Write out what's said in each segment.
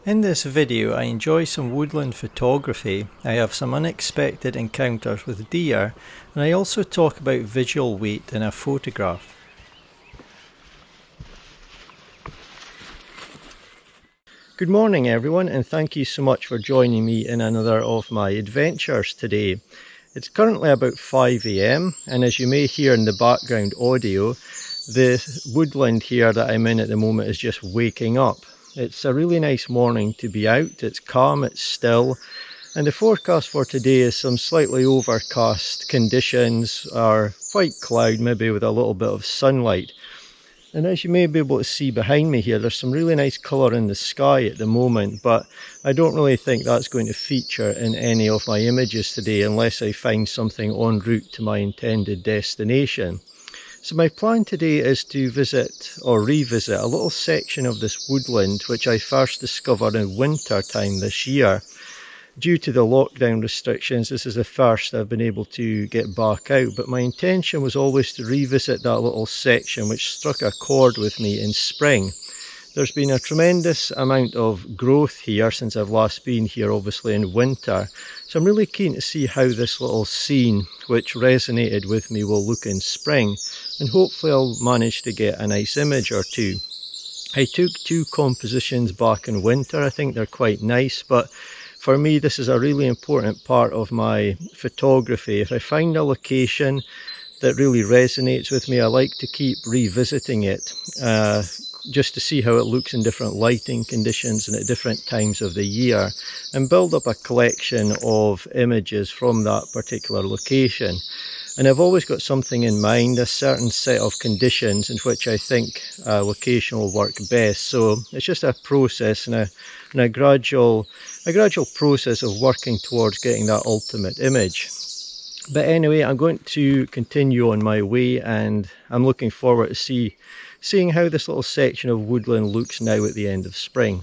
In this video I enjoy some woodland photography, I have some unexpected encounters with deer, and I also talk about visual weight in a photograph. Good morning everyone, and thank you so much for joining me in another of my adventures today. It's currently about 5 AM and as you may hear in the background audio, the woodland here that I'm in at the moment is just waking up. It's a really nice morning to be out, it's calm, it's still, and the forecast for today is some slightly overcast conditions, or white cloud maybe with a little bit of sunlight. And as you may be able to see behind me here, there's some really nice colour in the sky at the moment, but I don't really think that's going to feature in any of my images today unless I find something en route to my intended destination. So my plan today is to visit or revisit a little section of this woodland which I first discovered in winter time this year. Due to the lockdown restrictions, this is the first I've been able to get back out, but my intention was always to revisit that little section which struck a chord with me in spring. There's been a tremendous amount of growth here since I've last been here, obviously in winter, so I'm really keen to see how this little scene which resonated with me will look in spring, and hopefully I'll manage to get a nice image or two. I took two compositions back in winter, I think they're quite nice, but for me this is a really important part of my photography. If I find a location that really resonates with me, I like to keep revisiting it just to see how it looks in different lighting conditions and at different times of the year, and build up a collection of images from that particular location. And I've always got something in mind, a certain set of conditions in which I think a location will work best. So it's just a process and a gradual process of working towards getting that ultimate image. But anyway, I'm going to continue on my way, and I'm looking forward to seeing how this little section of woodland looks now at the end of spring.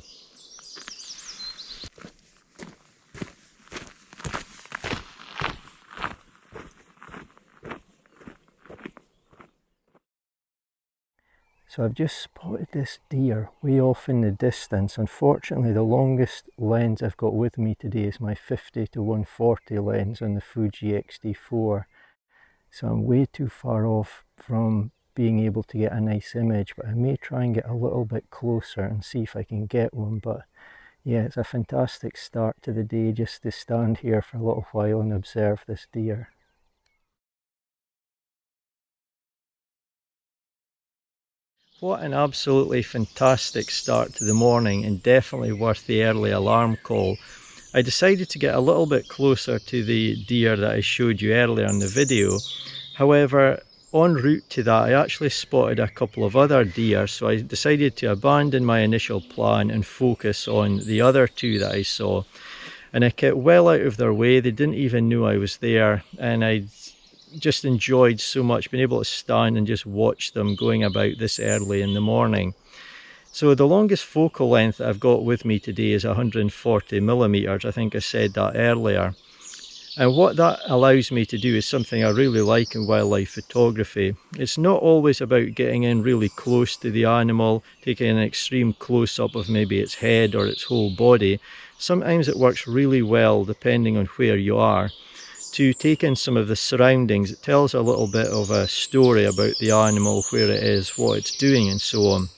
So I've just spotted this deer way off in the distance. Unfortunately, the longest lens I've got with me today is my 50 to 140 lens on the Fuji X-T4. So I'm way too far off from being able to get a nice image, but I may try and get a little bit closer and see if I can get one. But yeah, it's a fantastic start to the day just to stand here for a little while and observe this deer. What an absolutely fantastic start to the morning, and definitely worth the early alarm call. I decided to get a little bit closer to the deer that I showed you earlier in the video. However, en route to that I actually spotted a couple of other deer, so I decided to abandon my initial plan and focus on the other two that I saw. And I kept well out of their way, they didn't even know I was there, and I just enjoyed so much being able to stand and just watch them going about this early in the morning. So the longest focal length I've got with me today is 140mm, I think I said that earlier. And what that allows me to do is something I really like in wildlife photography. It's not always about getting in really close to the animal, taking an extreme close-up of maybe its head or its whole body. Sometimes it works really well, depending on where you are, to take in some of the surroundings. It tells a little bit of a story about the animal, where it is, what it's doing and so on.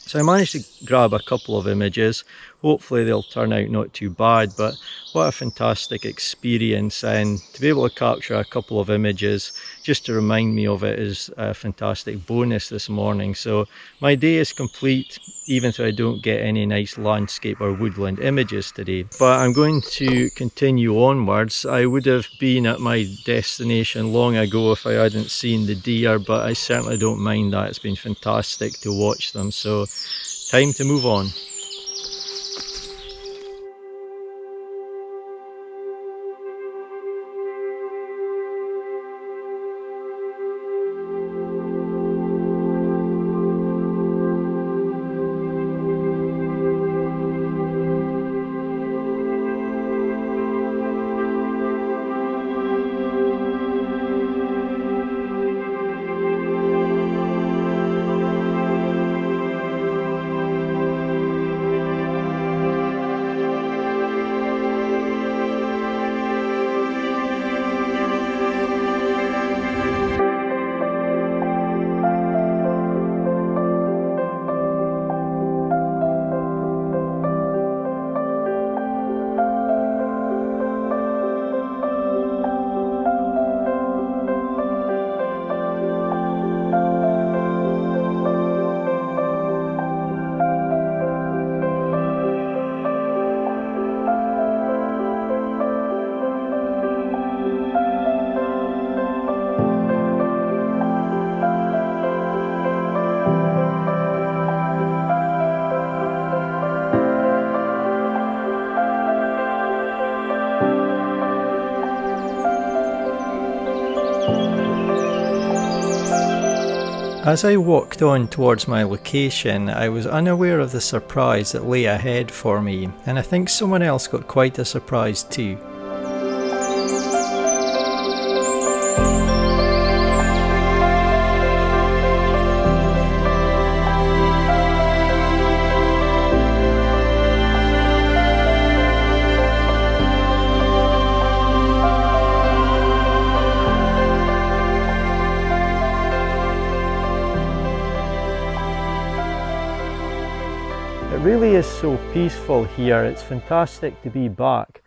So I managed to grab a couple of images. Hopefully they'll turn out not too bad, but what a fantastic experience, and to be able to capture a couple of images just to remind me of it is a fantastic bonus this morning. So my day is complete even though I don't get any nice landscape or woodland images today. But I'm going to continue onwards. I would have been at my destination long ago if I hadn't seen the deer, but I certainly don't mind that. It's been fantastic to watch them, so time to move on. As I walked on towards my location, I was unaware of the surprise that lay ahead for me, and I think someone else got quite a surprise too. It really is so peaceful here. It's fantastic to be back,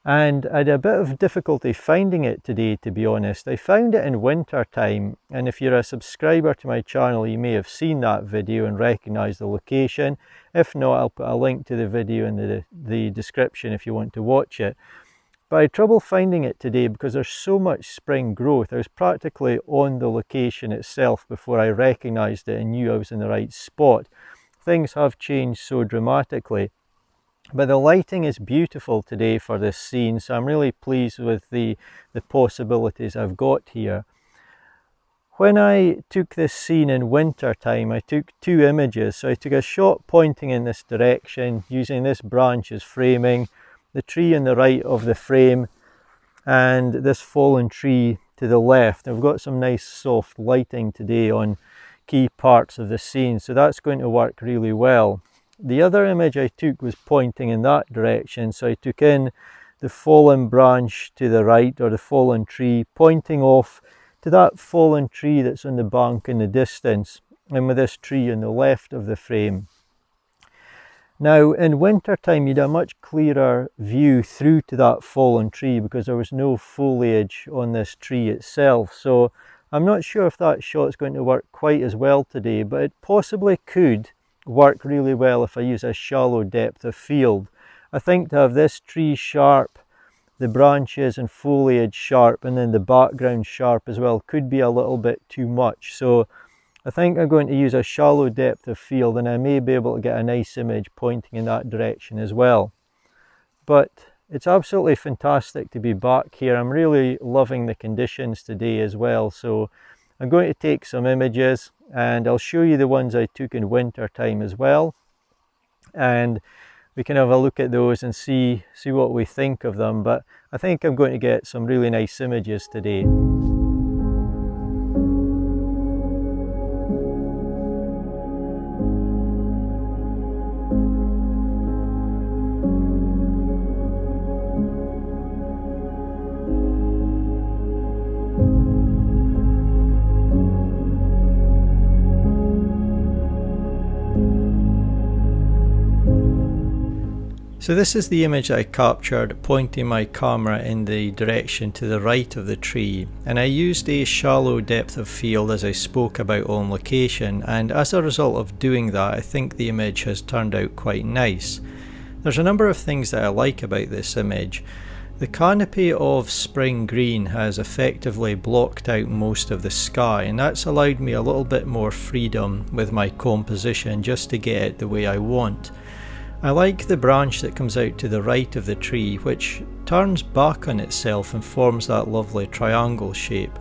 and I had a bit of difficulty finding it today, to be honest. I found it in winter time, and if you're a subscriber to my channel you may have seen that video and recognise the location. If not, I'll put a link to the video in the description if you want to watch it. But I had trouble finding it today because there's so much spring growth. I was practically on the location itself before I recognised it and knew I was in the right spot. Things have changed so dramatically, but the lighting is beautiful today for this scene, so I'm really pleased with the possibilities I've got here. When I took this scene in winter time, I took two images. So I took a shot pointing in this direction using this branch as framing, the tree on the right of the frame and this fallen tree to the left. I've got some nice soft lighting today on key parts of the scene, so that's going to work really well. The other image I took was pointing in that direction, so I took in the fallen branch to the right, or the fallen tree, pointing off to that fallen tree that's on the bank in the distance, and with this tree on the left of the frame. Now in winter time you'd have a much clearer view through to that fallen tree because there was no foliage on this tree itself, so I'm not sure if that shot's going to work quite as well today, but it possibly could work really well if I use a shallow depth of field. I think to have this tree sharp, the branches and foliage sharp, and then the background sharp as well could be a little bit too much. So I think I'm going to use a shallow depth of field, and I may be able to get a nice image pointing in that direction as well. But it's absolutely fantastic to be back here. I'm really loving the conditions today as well. So I'm going to take some images and I'll show you the ones I took in winter time as well. And we can have a look at those and see what we think of them. But I think I'm going to get some really nice images today. So this is the image I captured pointing my camera in the direction to the right of the tree, and I used a shallow depth of field as I spoke about on location, and as a result of doing that I think the image has turned out quite nice. There's a number of things that I like about this image. The canopy of spring green has effectively blocked out most of the sky, and that's allowed me a little bit more freedom with my composition just to get it the way I want. I like the branch that comes out to the right of the tree, which turns back on itself and forms that lovely triangle shape.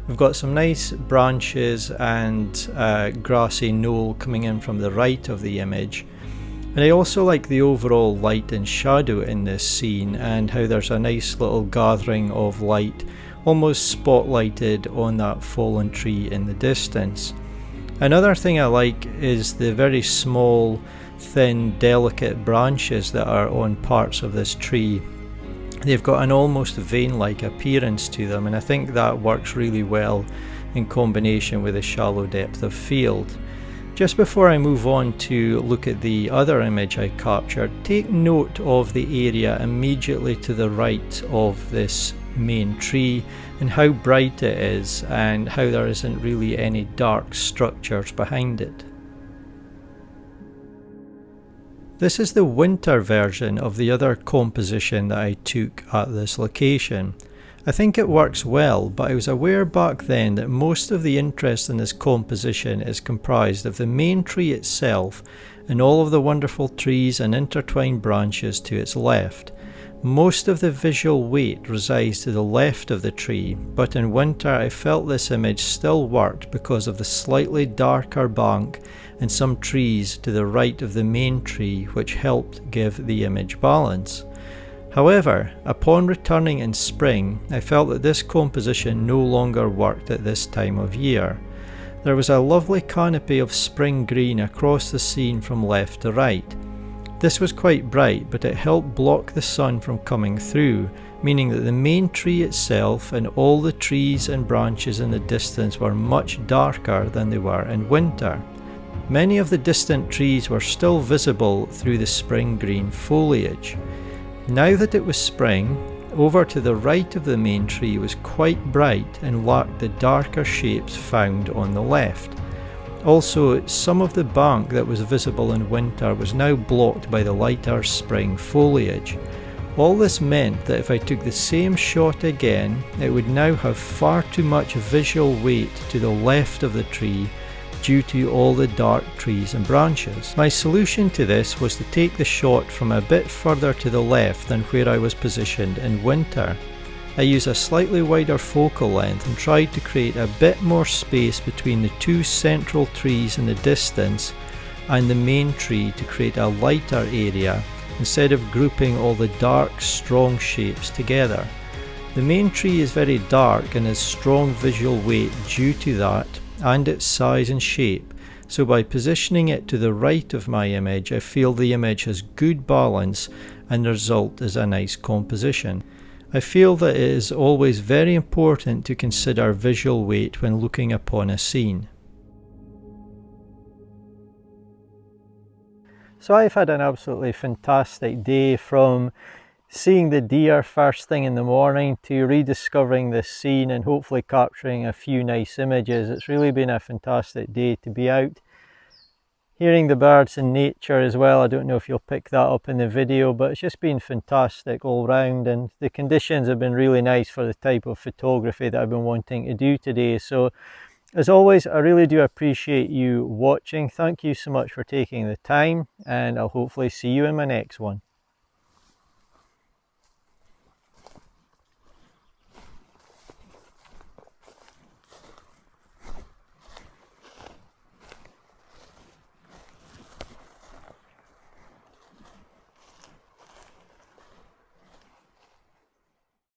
We've got some nice branches and grassy knoll coming in from the right of the image. And I also like the overall light and shadow in this scene, and how there's a nice little gathering of light almost spotlighted on that fallen tree in the distance. Another thing I like is the very small, thin, delicate branches that are on parts of this tree. They've got an almost vein-like appearance to them, and I think that works really well in combination with a shallow depth of field. Just before I move on to look at the other image I captured, take note of the area immediately to the right of this main tree and how bright it is, and how there isn't really any dark structures behind it. This is the winter version of the other composition that I took at this location. I think it works well, but I was aware back then that most of the interest in this composition is comprised of the main tree itself and all of the wonderful trees and intertwined branches to its left. Most of the visual weight resides to the left of the tree, but in winter I felt this image still worked because of the slightly darker bark and some trees to the right of the main tree, which helped give the image balance. However, upon returning in spring, I felt that this composition no longer worked at this time of year. There was a lovely canopy of spring green across the scene from left to right. This was quite bright, but it helped block the sun from coming through, meaning that the main tree itself and all the trees and branches in the distance were much darker than they were in winter. Many of the distant trees were still visible through the spring green foliage. Now that it was spring, over to the right of the main tree was quite bright and lacked the darker shapes found on the left. Also, some of the bark that was visible in winter was now blocked by the lighter spring foliage. All this meant that if I took the same shot again, it would now have far too much visual weight to the left of the tree due to all the dark trees and branches. My solution to this was to take the shot from a bit further to the left than where I was positioned in winter. I used a slightly wider focal length and tried to create a bit more space between the two central trees in the distance and the main tree to create a lighter area instead of grouping all the dark, strong shapes together. The main tree is very dark and has strong visual weight due to that and its size and shape, so by positioning it to the right of my image, I feel the image has good balance and the result is a nice composition. I feel that it is always very important to consider visual weight when looking upon a scene. So I've had an absolutely fantastic day, from seeing the deer first thing in the morning to rediscovering this scene and hopefully capturing a few nice images. It's really been a fantastic day to be out. Hearing the birds in nature as well, I don't know if you'll pick that up in the video, but it's just been fantastic all round, and the conditions have been really nice for the type of photography that I've been wanting to do today. So as always, I really do appreciate you watching. Thank you so much for taking the time, and I'll hopefully see you in my next one.